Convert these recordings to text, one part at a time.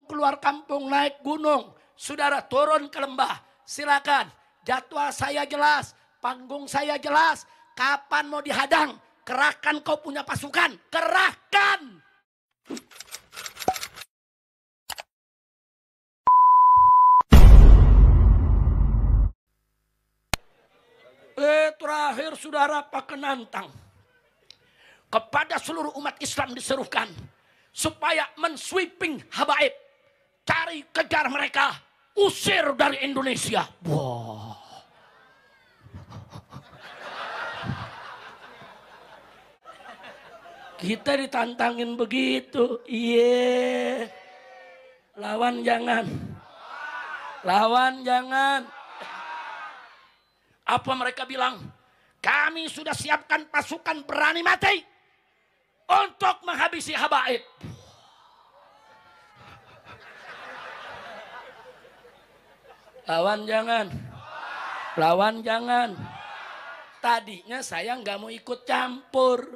keluar kampung naik gunung, saudara turun ke lembah, silakan. Jadwal saya jelas, panggung saya jelas. Kapan mau dihadang? Kerahkan kau punya pasukan, kerahkan. Terakhir saudara Pak Kenantang, kepada seluruh umat Islam diserukan supaya mensweeping habaib, cari kejar mereka, usir dari Indonesia. Wah. Kita ditantangin begitu. Iya. Lawan jangan. Lawan jangan. Apa mereka bilang? Kami sudah siapkan pasukan berani mati untuk menghabisi habaib. Lawan jangan. Lawan jangan. Tadinya saya nggak mau ikut campur.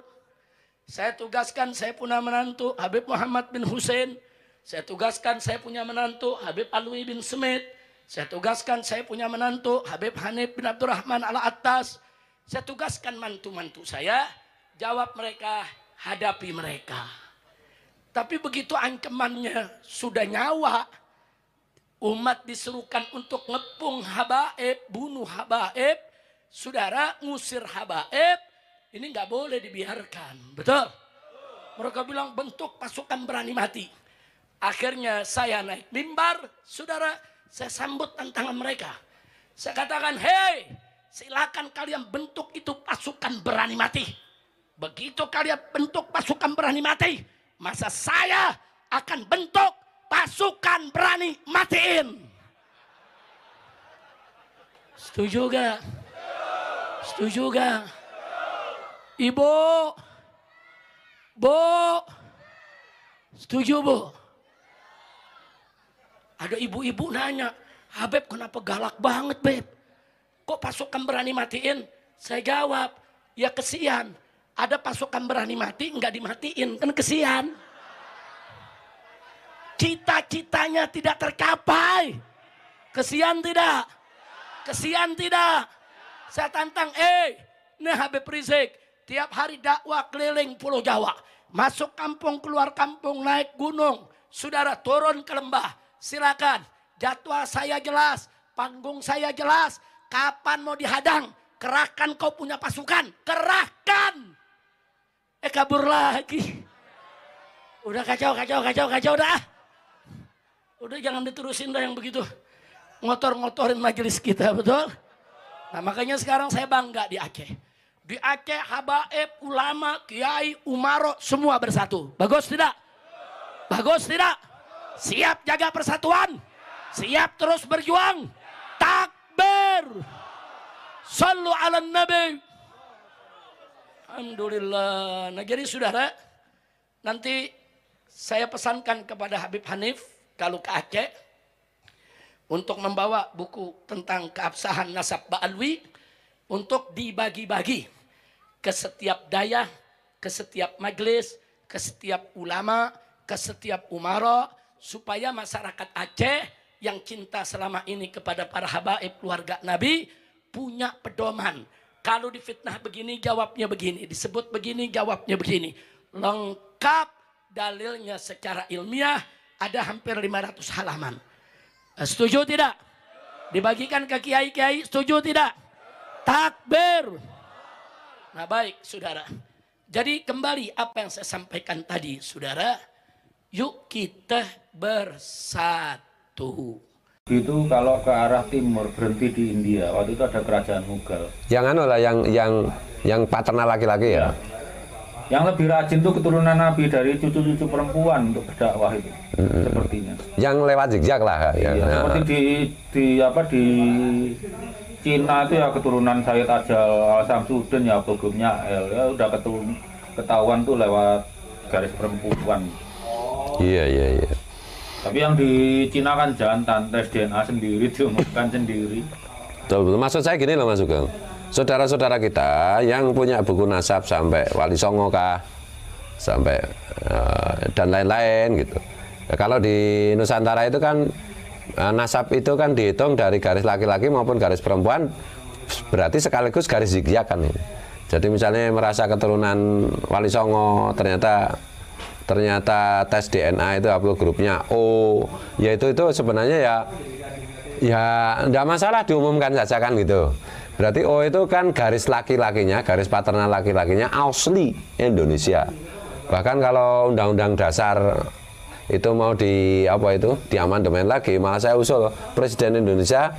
Saya tugaskan saya punya menantu Habib Muhammad bin Hussein. Saya tugaskan saya punya menantu Habib Alwi bin Smith. Saya tugaskan saya punya menantu Habib Hanif bin Abdurrahman Al-Attas. Saya tugaskan mantu-mantu saya, jawab mereka, hadapi mereka. Tapi begitu ancamannya sudah nyawa, umat diserukan untuk ngepung habaib, bunuh habaib, saudara ngusir habaib, ini nggak boleh dibiarkan. Betul? Mereka bilang bentuk pasukan berani mati. Akhirnya saya naik mimbar, saudara, saya sambut tantangan mereka. Saya katakan, hei, silakan kalian bentuk itu pasukan berani mati. Begitu kalian bentuk pasukan berani mati, masa saya akan bentuk pasukan berani matiin. Setuju gak? Setuju gak? Ibu, Bu, setuju Bu? Ada ibu-ibu nanya, Habib kenapa galak banget Beb? Kok pasukan berani matiin? Saya jawab, ya kesian. Ada pasukan berani mati nggak dimatiin, kan kesian. Cita-citanya tidak tercapai. Kesian tidak? Kesian tidak? Saya tantang, ini Habib Rizik tiap hari dakwah keliling Pulau Jawa. Masuk kampung, keluar kampung, naik gunung. Saudara turun ke lembah. Silakan, jadwal saya jelas, panggung saya jelas. Kapan mau dihadang? Kerahkan kau punya pasukan, kerahkan. Kabur lagi. Udah kacau dah. Udah jangan diterusin dah yang begitu. Ngotor-ngotorin majelis kita, betul? Nah makanya sekarang saya bangga di Aceh. Di Aceh habaib, ulama, kiai, umaro semua bersatu. Bagus tidak? Bagus tidak? Siap jaga persatuan, siap terus berjuang. Takbir, sallu ala nabi. Alhamdulillah. Nah jadi saudara, nanti saya pesankan kepada Habib Hanif kalau ke Aceh untuk membawa buku tentang keabsahan nasab Ba'alwi untuk dibagi-bagi ke setiap dayah, ke setiap majelis, ke setiap ulama, ke setiap umara, supaya masyarakat Aceh yang cinta selama ini kepada para habaib keluarga Nabi punya pedoman. Kalau difitnah begini jawabnya begini, disebut begini jawabnya begini. Lengkap dalilnya secara ilmiah, ada hampir 500 halaman. Setuju tidak? Dibagikan ke kiai-kiai, setuju tidak? Takbir. Nah baik saudara. Jadi kembali apa yang saya sampaikan tadi saudara. Yuk kita bersatu. Itu kalau ke arah timur berhenti di India. Waktu itu ada kerajaan Mughal. Yang anu lah, yang paternal laki-laki ya. Yang lebih rajin tuh keturunan Nabi dari cucu-cucu perempuan untuk berdakwah itu. Sepertinya. Yang lewat zigzag lah ya. Iya, seperti di Cina itu ya keturunan Sayyid Ajal Al Samsudin ya Bogumnya ya udah ketahuan tuh lewat garis perempuan. Iya. Tapi yang di Cina kan jantan, tes DNA sendiri, diumumkan sendiri. Betul. Maksud saya gini loh Mas Sugeng. Saudara-saudara kita yang punya buku nasab sampai Wali Songo kah, sampai dan lain-lain gitu. Kalau di Nusantara itu kan nasab itu kan dihitung dari garis laki-laki maupun garis perempuan, berarti sekaligus garis zigzag kan ini. Jadi misalnya merasa keturunan Wali Songo, ternyata tes DNA itu haplogrupnya O, yaitu itu sebenarnya ya enggak masalah diumumkan saja kan gitu. Berarti O itu kan garis laki-lakinya, garis paternal laki-lakinya asli Indonesia. Bahkan kalau undang-undang dasar itu mau diamandemen lagi, malah saya usul Presiden Indonesia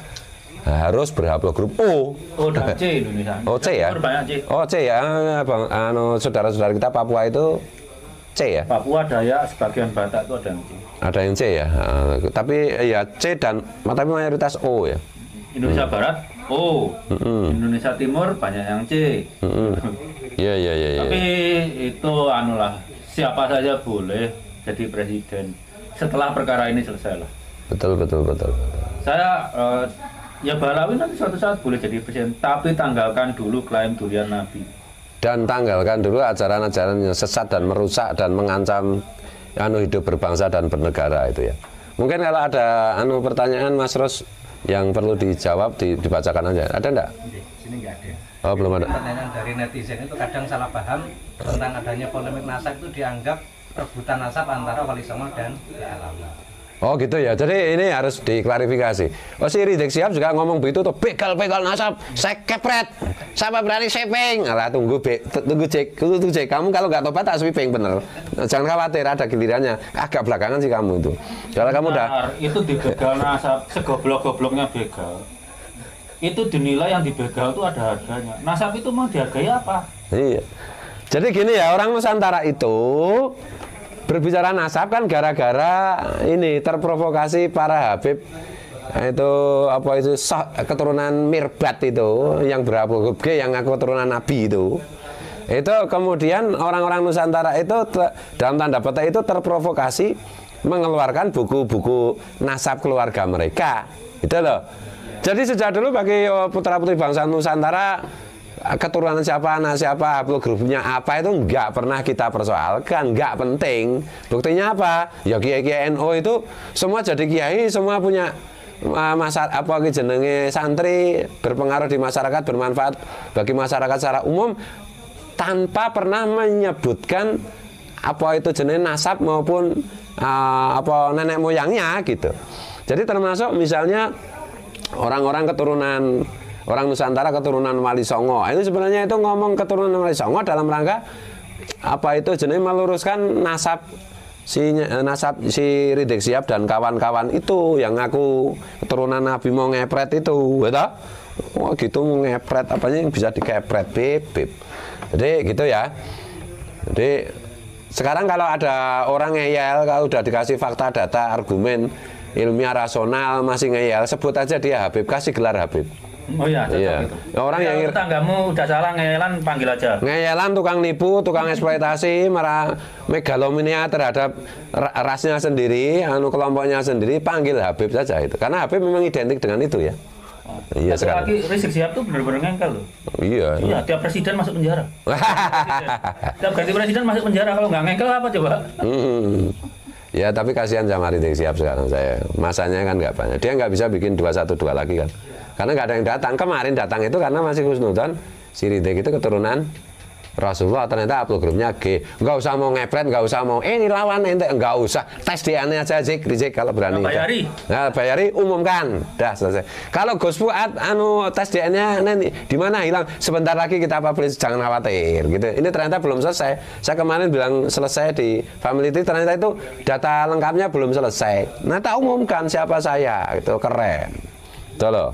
harus berhaplogrup O. O dan C Indonesia. Oh C ya? Oh C ya, Bang. Saudara-saudara kita Papua itu C ya? Papua, Dayak, sebagian Batak itu ada yang C. Ada yang C ya, tapi ya C tapi mayoritas O ya. Indonesia Barat O, Indonesia Timur banyak yang C. Iya. Tapi itu anulah, siapa saja boleh jadi presiden setelah perkara ini selesai lah. Betul. Saya ya Balawi nanti suatu saat boleh jadi presiden, tapi tanggalkan dulu klaim durian Nabi. Dan tanggalkan dulu ajaran-ajaran yang sesat dan merusak dan mengancam hidup berbangsa dan bernegara itu ya. Mungkin kalau ada pertanyaan Mas Ros yang perlu dijawab dibacakan aja. Ada enggak? Di sini enggak ada. Oh, belum ada. Pertanyaan dari netizen itu kadang salah paham tentang adanya polemik nasab itu dianggap rebutan nasab antara Wali Songo dan Alawi. Oh gitu ya, jadi ini harus diklarifikasi. Oh si Rizik Sihab juga ngomong begitu tuh, begal nasab, saya kepret, siapa berani sweeping? Alah tunggu cek, kamu kalau nggak tobat tak sweeping bener. Nah, jangan khawatir, ada gilirannya. Agak belakangan sih kamu itu. Kalau kamu udah itu dibegal nasab, segoblok-gobloknya begal. Itu dinilai yang dibegal itu ada harganya. Nasab itu mau dihargai apa? Iya. Jadi gini ya, orang Nusantara itu berbicara nasab kan gara-gara ini terprovokasi para Habib itu keturunan Mirbat itu yang berhaplogrup G yang ngaku keturunan Nabi itu kemudian orang-orang Nusantara itu dalam tanda petik itu terprovokasi mengeluarkan buku-buku nasab keluarga mereka itu loh. Jadi sejak dulu bagi putra-putri bangsa Nusantara keturunan siapa, anak siapa, haplogrupnya apa itu nggak pernah kita persoalkan, nggak penting. Buktinya apa? Ya kiai-kiai NU itu semua jadi kiai, semua punya jenenge santri, berpengaruh di masyarakat, bermanfaat bagi masyarakat secara umum tanpa pernah menyebutkan jenenge nasab maupun nenek moyangnya gitu. Jadi termasuk misalnya orang-orang keturunan orang Nusantara keturunan Wali Songo. Itu sebenarnya itu ngomong keturunan Wali Songo dalam rangka jenenge meluruskan nasab si Rizik Sihab dan kawan-kawan itu yang ngaku keturunan Nabi mau ngepret itu, gitu. Wah gitu mau ngepret apanya yang bisa dikepret beb. Jadi gitu ya. Jadi sekarang kalau ada orang ngeyel, kalau udah dikasih fakta, data, argumen ilmiah rasional masih ngeyel, sebut aja dia Habib, kasih gelar Habib. Oh iya, iya. Itu. Orang yang tetanggamu udah salah ngeyelan panggil aja. Ngeyelan, tukang nipu, tukang eksploitasi, megalomania terhadap rasnya sendiri, kelompoknya sendiri, panggil Habib saja itu. Karena Habib memang identik dengan itu ya. Iya sekarang. Lagi Rizik Sihab tuh benar-benar ngengkel loh. Iya. Iya, tiap presiden masuk penjara. Tiap ganti presiden masuk penjara, kalau nggak ngengkel apa coba? Ya tapi kasihan sama Rizik Sihab sekarang saya. Masanya kan nggak banyak. Dia nggak bisa bikin 212 lagi kan. Karena nggak ada yang datang. Kemarin datang itu karena masih husnudzon si Rizik itu keturunan Rasulullah, ternyata haplogrupnya G. Nggak usah mau ngepret, nggak usah mau ini lawan ente, nggak usah. Tes DNA aja Rizik kalau berani. Bayari umumkan. Dah selesai. Kalau Gus Fuad tes DNA nanti di mana hilang? Sebentar lagi kita publish, jangan khawatir gitu. Ini ternyata belum selesai. Saya kemarin bilang selesai di Family Tree, ternyata itu data lengkapnya belum selesai. Nah, tak umumkan siapa saya. Itu keren. Tuh loh.